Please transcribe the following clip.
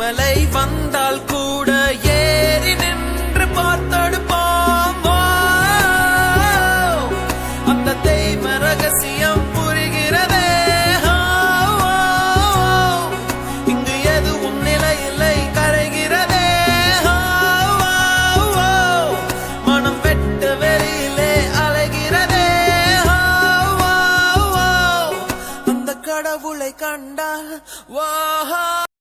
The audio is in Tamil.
எரிமலை வந்தால் கூட ஏறி நின்று பார்த்தெடுப்போம். அந்த தெய்வ ரகசியம் புரிகிறதே. இங்கு எதுவும் நிலையில்லை கரைகிறதே. மனம் வெட்ட வெளியிலே அலைகிறதே. அந்த கடவுளை கண்டால்